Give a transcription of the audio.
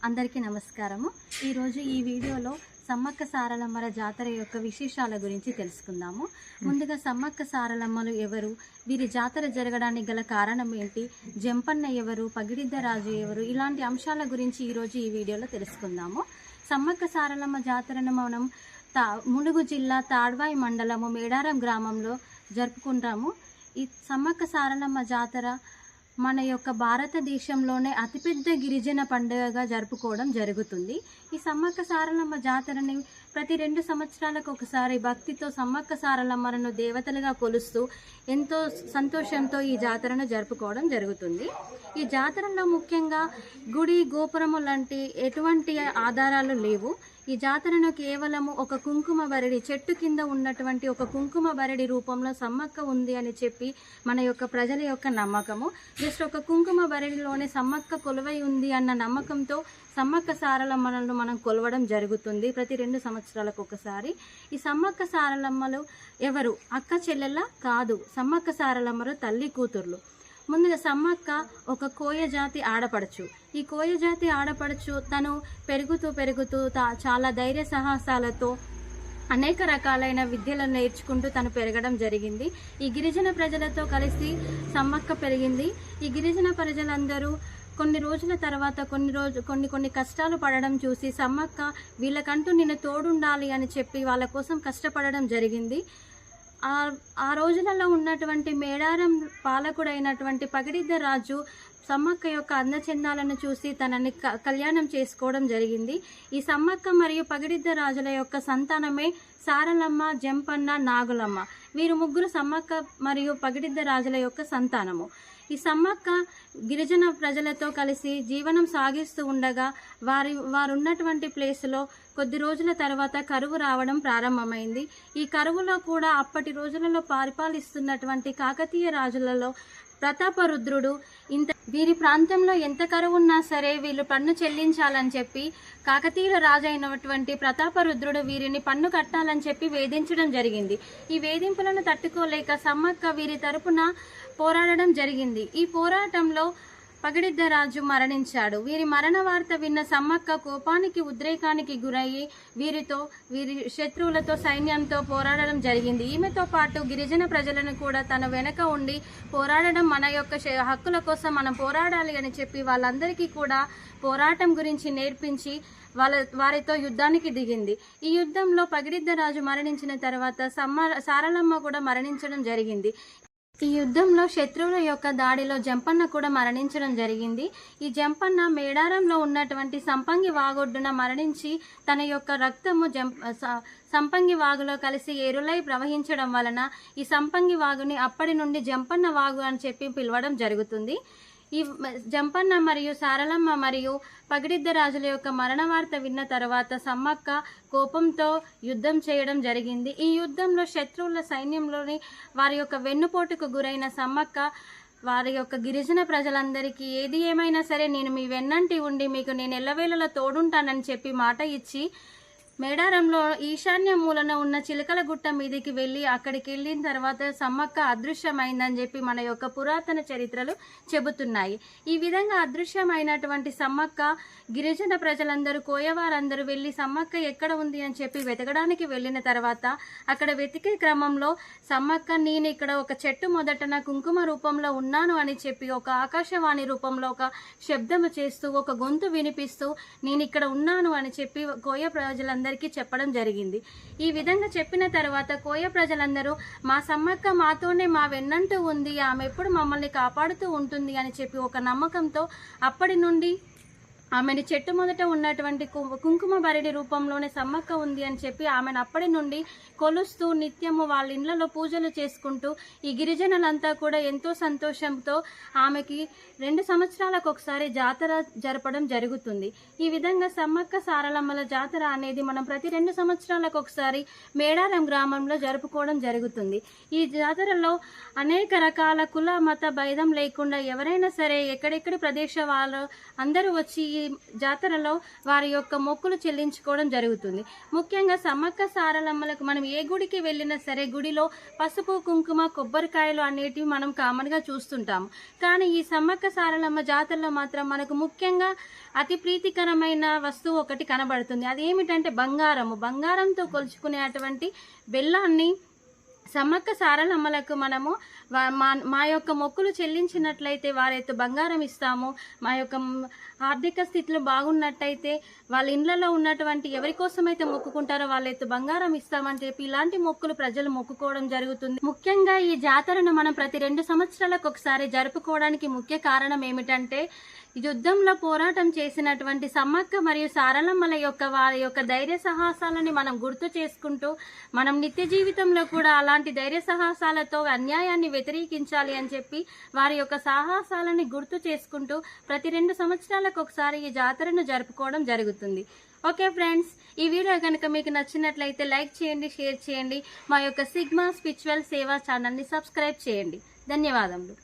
అందరికీ నమస్కారము। ఈరోజు ఈ వీడియోలో సమ్మక్క సారలమ్మల జాతర యొక్క విశేషాల గురించి తెలుసుకుందాము। ముందుగా సమ్మక్క సారలమ్మలు ఎవరు, వీరి జాతర జరగడానికి గల కారణం ఏంటి, జంపన్న ఎవరు, పగిడిద్ద రాజు ఎవరు, ఇలాంటి అంశాల గురించి ఈరోజు ఈ వీడియోలో తెలుసుకుందాము। సమ్మక్క సారలమ్మ జాతరను మనం ములుగు జిల్లా తాడ్వాయి మండలము మేడారం గ్రామంలో జరుపుకుంటాము। ఈ సమ్మక్క సారలమ్మ జాతర మన యొక్క భారతదేశంలోనే అతిపెద్ద గిరిజన పండుగగా జరుపుకోవడం జరుగుతుంది। ఈ సమ్మక్క సారలమ్మ జాతరని ప్రతి 2 సంవత్సరాలకు ఒకసారి భక్తితో సమ్మక్క సారలమ్మలను దేవతలుగా కొలుస్తూ ఎంతో సంతోషంతో ఈ జాతరను జరుపుకోవడం జరుగుతుంది। ఈ జాతరలో ముఖ్యంగా గుడి గోపురము లాంటి ఎటువంటి ఆధారాలు లేవు। ఈ జాతరను కేవలము ఒక కుంకుమ బరడి చెట్టు కింద ఉన్నటువంటి ఒక కుంకుమ బరడి రూపంలో సమ్మక్క ఉంది అని చెప్పి మన యొక్క ప్రజల యొక్క నమ్మకము। జస్ట్ ఒక కుంకుమ బరడిలోనే సమ్మక్క కొలువై ఉంది అన్న నమ్మకంతో సమ్మక్క సారలమ్మలను మనం కొలవడం జరుగుతుంది ప్రతి 2 సంవత్సరాలకు ఒకసారి। ఈ సమ్మక్క సారలమ్మలు ఎవరు, అక్క చెల్లెళ్ళ కాదు, సమ్మక్క సారలమ్మలు తల్లి కూతుర్లు। ముందుగా సమ్మక్క ఒక కోయ జాతి ఆడపడచ్చు। ఈ కోయ జాతి ఆడపడచ్చు తను పెరుగుతూ చాలా ధైర్య సాహసాలతో అనేక రకాలైన విద్యలను నేర్చుకుంటూ తను పెరగడం జరిగింది। ఈ గిరిజన ప్రజలతో కలిసి సమ్మక్క పెరిగింది। ఈ గిరిజన ప్రజలందరూ కొన్ని రోజుల తర్వాత కొన్ని కష్టాలు పడడం చూసి సమ్మక్క వీళ్ళకంటూ నేను తోడుండాలి అని చెప్పి వాళ్ళ కోసం కష్టపడడం జరిగింది। ఆ రోజులలో ఉన్నటువంటి మేడారం పాలకుడైనటువంటి పగిడిద్ద రాజు సమ్మక్క యొక్క అందచందాలను చూసి తనని కళ్యాణం చేసుకోవడం జరిగింది। ఈ సమ్మక్క మరియు పగిడిద్ద రాజుల యొక్క సంతానమే సారలమ్మ, జంపన్న, నాగులమ్మ। వీరు ముగ్గురు సమ్మక్క మరియు పగిడిద్ద రాజుల యొక్క సంతానము। ఈ సమ్మక్క గిరిజన ప్రజలతో కలిసి జీవనం సాగిస్తూ ఉండగా వారున్నటువంటి ప్లేసులో కొద్ది రోజుల తర్వాత కరువు రావడం ప్రారంభమైంది। ఈ కరువులో కూడా అప్పటి రోజులలో పరిపాలిస్తున్నటువంటి కాకతీయ రాజులలో ప్రతాపరుద్రుడు వీరి ప్రాంతంలో ఎంత కరువు ఉన్నా సరే వీళ్ళు పన్ను చెల్లించాలని చెప్పి కాకతీయుల రాజు అయినటువంటి ప్రతాపరుద్రుడు వీరిని పన్ను కట్టాలని చెప్పి వేధించడం జరిగింది। ఈ వేధింపులను తట్టుకోలేక సమ్మక్క వీరి తరపున పోరాడడం జరిగింది। ఈ పోరాటంలో పగిడిద్ద రాజు మరణించాడు। వీరి మరణ వార్త విన్న సమ్మక్క కోపానికి ఉద్రేకానికి గురయ్యి వీరి శత్రువులతో సైన్యంతో పోరాడడం జరిగింది। ఈమెతో పాటు గిరిజన ప్రజలను కూడా తన వెనక ఉండి పోరాడడం, మన యొక్క హక్కుల కోసం మనం పోరాడాలి అని చెప్పి వాళ్ళందరికీ కూడా పోరాటం గురించి నేర్పించి వారితో యుద్ధానికి దిగింది। ఈ యుద్ధంలో పగిడిద్ద రాజు మరణించిన తర్వాత సారలమ్మ కూడా మరణించడం జరిగింది। ఈ యుద్ధంలో శత్రువుల యొక్క దాడిలో జంపన్న కూడా మరణించడం జరిగింది। ఈ జంపన్న మేడారంలో ఉన్నటువంటి సంపంగి వాగొడ్డున మరణించి తన యొక్క రక్తము సంపంగి వాగులో కలిసి ఏరులై ప్రవహించడం వలన ఈ సంపంగి వాగుని అప్పటి నుండి జంపన్న వాగు అని చెప్పి పిలవడం జరుగుతుంది। ఈ జంపన్న మరియు సారలమ్మ మరియు పగిడిద్ద రాజుల యొక్క మరణ వార్త విన్న తర్వాత సమ్మక్క కోపంతో యుద్ధం చేయడం జరిగింది। ఈ యుద్ధంలో శత్రువుల సైన్యంలోని వారి యొక్క వెన్నుపోటుకు గురైన సమ్మక్క వారి యొక్క గిరిజన ప్రజలందరికీ ఏది ఏమైనా సరే నేను మీ వెన్నంటి ఉండి మీకు నేను ఎల్లవేళలా తోడుంటానని చెప్పి మాట ఇచ్చి మేడారంలో ఈశాన్య మూలన ఉన్న చిలకల గుట్ట మీదికి వెళ్ళి అక్కడికి వెళ్ళిన తర్వాత సమ్మక్క అదృశ్యమైందని చెప్పి మన యొక్క పురాతన చరిత్రలు చెబుతున్నాయి। ఈ విధంగా అదృశ్యమైనటువంటి సమ్మక్క గిరిజన ప్రజలందరూ కోయవారందరూ వెళ్ళి సమ్మక్క ఎక్కడ ఉంది అని చెప్పి వెతకడానికి వెళ్ళిన తర్వాత అక్కడ వెతికే క్రమంలో సమ్మక్క నేను ఇక్కడ ఒక చెట్టు మొదటన కుంకుమ రూపంలో ఉన్నాను అని చెప్పి ఒక ఆకాశవాణి రూపంలో ఒక శబ్దము చేస్తూ ఒక గొంతు వినిపిస్తూ నేను ఇక్కడ ఉన్నాను అని చెప్పి కోయ ప్రజలందరూ చెప్పడం జరిగింది। ఈ విధంగా చెప్పిన తర్వాత కోయ ప్రజలందరూ మా సమ్మక్క మాతోనే మా వెన్నంటూ ఉంది, ఆమె ఎప్పుడు మమ్మల్ని కాపాడుతూ ఉంటుంది అని చెప్పి ఒక నమ్మకంతో అప్పటి నుండి ఆమెను చెట్టు మొదట ఉన్నటువంటి కుంకుమ బరిడి రూపంలోనే సమ్మక్క ఉంది అని చెప్పి ఆమెను అప్పటి నుండి కొలుస్తూ నిత్యము వాళ్ళ ఇళ్లలో పూజలు చేసుకుంటూ ఈ గిరిజనులంతా కూడా ఎంతో సంతోషంతో ఆమెకి 2 సంవత్సరాలకు ఒకసారి జాతర జరపడం జరుగుతుంది। ఈ విధంగా సమ్మక్క సారలమ్మల జాతర అనేది మనం ప్రతి 2 సంవత్సరాలకు ఒకసారి మేడారం గ్రామంలో జరుపుకోవడం జరుగుతుంది। ఈ జాతరలో అనేక రకాల కుల మత భేదం లేకుండా ఎవరైనా సరే ఎక్కడెక్కడి ప్రదేశ వాళ్ళు అందరూ వచ్చి ఈ జాతరలో వారి యొక్క మొక్కులు చెల్లించుకోవడం జరుగుతుంది. ముఖ్యంగా సమ్మక్క సారలమ్మలకు మనం ఏ గుడికి వెళ్ళినా సరే గుడిలో పసుపు కుంకుమ కొబ్బరికాయలు అనేటివి మనం కామన్గా చూస్తుంటాము. కానీ ఈ సమ్మక్క సారలమ్మ జాతరలో మాత్రం మనకు ముఖ్యంగా అతి ప్రీతికరమైన వస్తువు ఒకటి కనబడుతుంది. అదేమిటంటే బంగారంతో కొలుచుకునే అటువంటి బెల్లాన్ని సమ్మక్క సారలమ్మలకు మనము మా యొక్క మొక్కులు చెల్లించినట్లయితే వారైతే బంగారం ఇస్తాము. మా యొక్క ఆర్థిక స్థితిలో బాగున్నట్టయితే వాళ్ళ ఇళ్లలో ఉన్నటువంటి ఎవరి కోసమైతే మొక్కుకుంటారో వాళ్ళైతే బంగారం ఇస్తామని చెప్పి ఇలాంటి మొక్కులు ప్రజలు మొక్కుకోవడం జరుగుతుంది. ముఖ్యంగా ఈ జాతరను మనం ప్రతి 2 సంవత్సరాలకు ఒకసారి జరుపుకోవడానికి ముఖ్య కారణం ఏమిటంటే యుద్ధంలో పోరాటం చేసినటువంటి సమ్మక్క మరియు సారలమ్మల యొక్క వారి యొక్క ధైర్య సాహసాలని మనం గుర్తు చేసుకుంటూ మనం నిత్య జీవితంలో కూడా అలాంటి ధైర్య సాహసాలతో అన్యాయాన్ని వ్యతిరేకించాలి అని చెప్పి వారి యొక్క సాహసాలని గుర్తు చేసుకుంటూ ప్రతి 2 సంవత్సరాలకు ఒకసారి ఈ జాతరను జరుపుకోవడం జరుగుతుంది. ఓకే ఫ్రెండ్స్, ఈ వీడియో కనుక మీకు నచ్చినట్లయితే లైక్ చేయండి, షేర్ చేయండి. మా యొక్క సిగ్మా స్పిరిచువల్ సేవా ఛానల్ని సబ్స్క్రైబ్ చేయండి. ధన్యవాదములు.